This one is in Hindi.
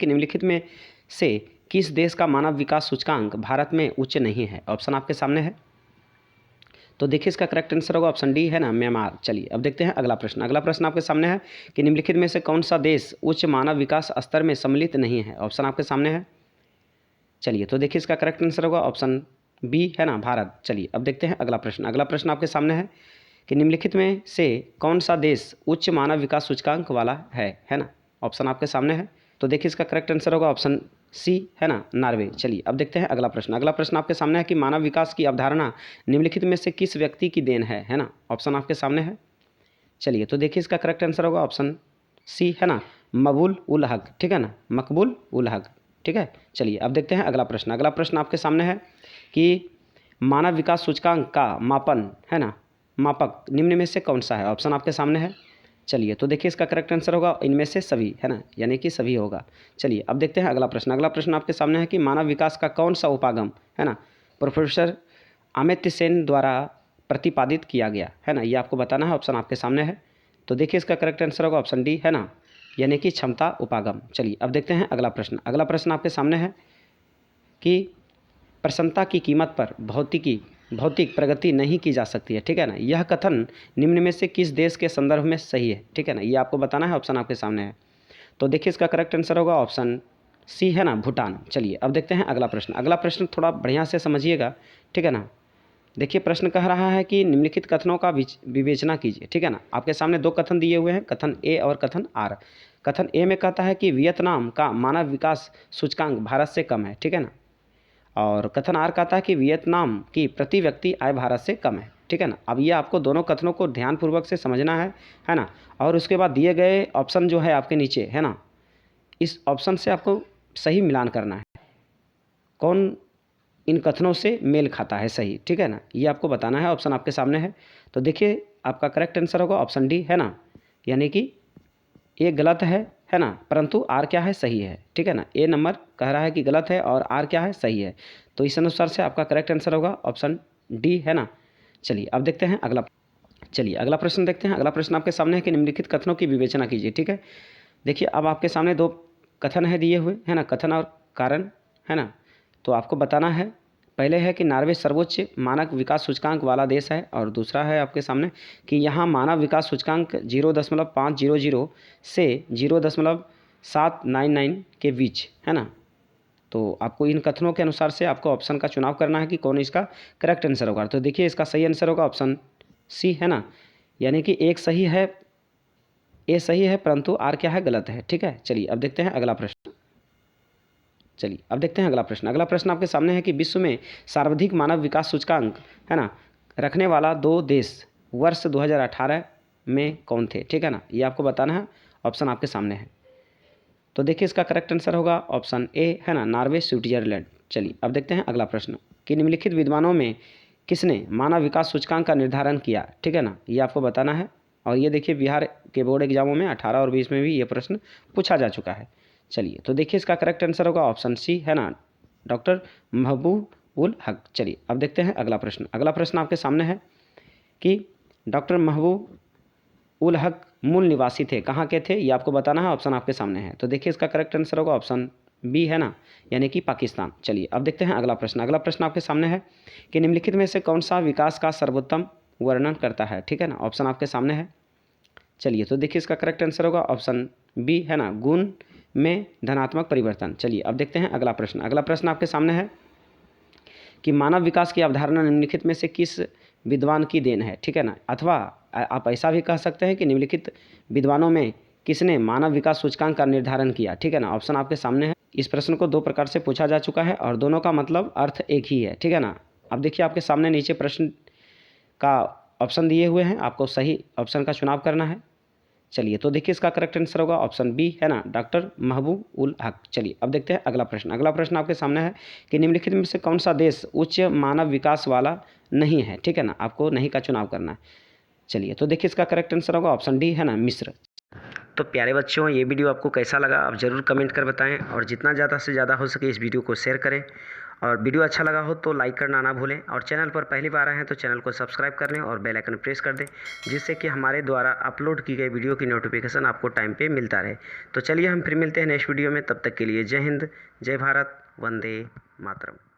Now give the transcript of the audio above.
कि निम्नलिखित में से किस देश का मानव विकास सूचकांक भारत में उच्च नहीं है? ऑप्शन आपके सामने है। तो देखिए इसका करेक्ट आंसर होगा ऑप्शन डी है ना, म्यांमार। चलिए अब देखते हैं अगला प्रश्न। अगला प्रश्न आपके सामने है कि निम्नलिखित में से कौन सा देश उच्च मानव विकास स्तर में सम्मिलित नहीं है? ऑप्शन आपके सामने है। चलिए तो देखिए इसका करेक्ट आंसर होगा ऑप्शन बी है ना, भारत। चलिए अब देखते हैं अगला प्रश्न। अगला प्रश्न आपके सामने है कि निम्नलिखित में से कौन सा देश उच्च मानव विकास सूचकांक वाला है ना? ऑप्शन आपके सामने है। तो देखिए इसका करेक्ट आंसर होगा ऑप्शन सी है ना, नॉर्वे। चलिए अब देखते हैं अगला प्रश्न। अगला प्रश्न आपके सामने है कि मानव विकास की अवधारणा निम्नलिखित में से किस व्यक्ति की देन है ना? ऑप्शन आपके सामने है। चलिए तो देखिए इसका करेक्ट आंसर होगा ऑप्शन सी है ना, मकबूल उल हक। ठीक है ना, मकबूल उल हक। ठीक है। चलिए अब देखते हैं अगला प्रश्न। अगला प्रश्न आपके सामने है कि मानव विकास सूचकांक का मापन है ना, मापक निम्न में से कौन सा है? ऑप्शन आपके सामने है। चलिए तो देखिए इसका करेक्ट आंसर होगा इनमें से सभी है ना, यानी कि सभी होगा। चलिए अब देखते हैं अगला प्रश्न। अगला प्रश्न आपके सामने है कि मानव विकास का कौन सा उपागम है ना प्रोफेसर अमित्य सेन द्वारा प्रतिपादित किया गया है ना, ये आपको बताना है। ऑप्शन आपके सामने है। तो देखिए इसका करेक्ट आंसर होगा ऑप्शन डी है ना, यानी कि क्षमता उपागम। चलिए अब देखते हैं अगला प्रश्न। अगला प्रश्न आपके सामने है कि प्रसन्नता की कीमत पर भौतिक प्रगति नहीं की जा सकती है। ठीक है ना, यह कथन निम्न में से किस देश के संदर्भ में सही है? ठीक है ना, ये आपको बताना है। ऑप्शन आपके सामने है। तो देखिए इसका करेक्ट आंसर होगा ऑप्शन सी है ना, भूटान। चलिए अब देखते हैं अगला प्रश्न। अगला प्रश्न थोड़ा बढ़िया से समझिएगा। ठीक है ना, देखिए प्रश्न कह रहा है कि निम्नलिखित कथनों का विवेचना कीजिए। ठीक है ना, आपके सामने दो कथन दिए हुए हैं, कथन ए और कथन आर। कथन ए में कहता है कि वियतनाम का मानव विकास सूचकांक भारत से कम है। ठीक है ना, और कथन आर कहता है कि वियतनाम की प्रति व्यक्ति आय भारत से कम है। ठीक है ना, अब ये आपको दोनों कथनों को ध्यानपूर्वक से समझना है ना, और उसके बाद दिए गए ऑप्शन जो है आपके नीचे है ना, इस ऑप्शन से आपको सही मिलान करना है, कौन इन कथनों से मेल खाता है सही। ठीक है ना, ये आपको बताना है। ऑप्शन आपके सामने है। तो देखिए आपका करेक्ट आंसर होगा ऑप्शन डी है ना, यानी कि ये गलत है ना, परंतु आर क्या है, सही है। ठीक है ना, ए नंबर कह रहा है कि गलत है और आर क्या है, सही है। तो इस अनुसार से आपका करेक्ट आंसर होगा ऑप्शन डी है ना। चलिए अब देखते हैं अगला। चलिए अगला प्रश्न देखते हैं। अगला प्रश्न आपके सामने है कि निम्नलिखित कथनों की विवेचना कीजिए। ठीक है, देखिए अब आपके सामने दो कथन है दिए हुए है ना, कथन और कारण है ना। तो आपको बताना है, पहले है कि नॉर्वे सर्वोच्च मानव विकास सूचकांक वाला देश है, और दूसरा है आपके सामने कि यहाँ मानव विकास सूचकांक 0.500 से 0.799 के बीच है ना। तो आपको इन कथनों के अनुसार से आपको ऑप्शन का चुनाव करना है कि कौन इसका करेक्ट आंसर होगा। तो देखिए इसका सही आंसर होगा ऑप्शन सी है ना, यानी कि एक सही है, ए सही है, परंतु आर क्या है, गलत है। ठीक है। चलिए अब देखते हैं अगला प्रश्न। चलिए अब देखते हैं अगला प्रश्न। अगला प्रश्न आपके सामने है कि विश्व में सर्वाधिक मानव विकास सूचकांक है ना रखने वाला दो देश वर्ष 2018 में कौन थे? ठीक है ना, ये आपको बताना है। ऑप्शन आपके सामने है। तो देखिए इसका करेक्ट आंसर होगा ऑप्शन ए है ना, नॉर्वे स्विट्जरलैंड। चलिए अब देखते हैं अगला प्रश्न कि निम्नलिखित विद्वानों में किसने मानव विकास सूचकांक का निर्धारण किया? ठीक है ना, ये आपको बताना है। और ये देखिए बिहार के बोर्ड एग्जामों में 18 और 20 में भी ये प्रश्न पूछा जा चुका है। चलिए तो देखिए इसका करेक्ट आंसर होगा ऑप्शन सी है ना, डॉक्टर महबूब उल हक। चलिए अब देखते हैं अगला प्रश्न। अगला प्रश्न आपके सामने है कि डॉक्टर महबूब उल हक मूल निवासी थे, कहाँ के थे, ये आपको बताना है। ऑप्शन आपके सामने है। तो देखिए इसका करेक्ट आंसर होगा ऑप्शन बी है ना, यानी कि पाकिस्तान। चलिए अब देखते हैं अगला प्रश्न। अगला प्रश्न आपके सामने है कि निम्नलिखित में से कौन सा विकास का सर्वोत्तम वर्णन करता है? ठीक है ना, ऑप्शन आपके सामने है। चलिए तो देखिए इसका करेक्ट आंसर होगा ऑप्शन बी है ना, गुण में धनात्मक परिवर्तन। चलिए अब देखते हैं अगला प्रश्न। अगला प्रश्न आपके सामने है कि मानव विकास की अवधारणा निम्नलिखित में से किस विद्वान की देन है? ठीक है ना, अथवा आप ऐसा भी कह सकते हैं कि निम्नलिखित विद्वानों में किसने मानव विकास सूचकांक का निर्धारण किया? ठीक है ना, ऑप्शन आपके सामने है। इस प्रश्न को दो प्रकार से पूछा जा चुका है और दोनों का मतलब अर्थ एक ही है। ठीक है ना, अब देखिए आपके सामने नीचे प्रश्न का ऑप्शन दिए हुए हैं, आपको सही ऑप्शन का चुनाव करना है। चलिए तो देखिए इसका करेक्ट आंसर होगा ऑप्शन बी है ना, डॉक्टर महबूब उल हक। चलिए अब देखते हैं अगला प्रश्न। अगला प्रश्न आपके सामने है कि निम्नलिखित में से कौन सा देश उच्च मानव विकास वाला नहीं है? ठीक है ना, आपको नहीं का चुनाव करना है। चलिए तो देखिए इसका करेक्ट आंसर होगा ऑप्शन डी है ना, मिस्र। तो प्यारे बच्चों, ये वीडियो आपको कैसा लगा आप ज़रूर कमेंट कर बताएं, और जितना ज़्यादा से ज़्यादा हो सके इस वीडियो को शेयर करें, और वीडियो अच्छा लगा हो तो लाइक करना ना भूलें, और चैनल पर पहली बार आए हैं तो चैनल को सब्सक्राइब कर लें और बेल आइकन प्रेस कर दें, जिससे कि हमारे द्वारा अपलोड की गई वीडियो की नोटिफिकेशन आपको टाइम पे मिलता रहे। तो चलिए हम फिर मिलते हैं नेक्स्ट वीडियो में, तब तक के लिए जय हिंद, जय भारत, वंदे मातरम।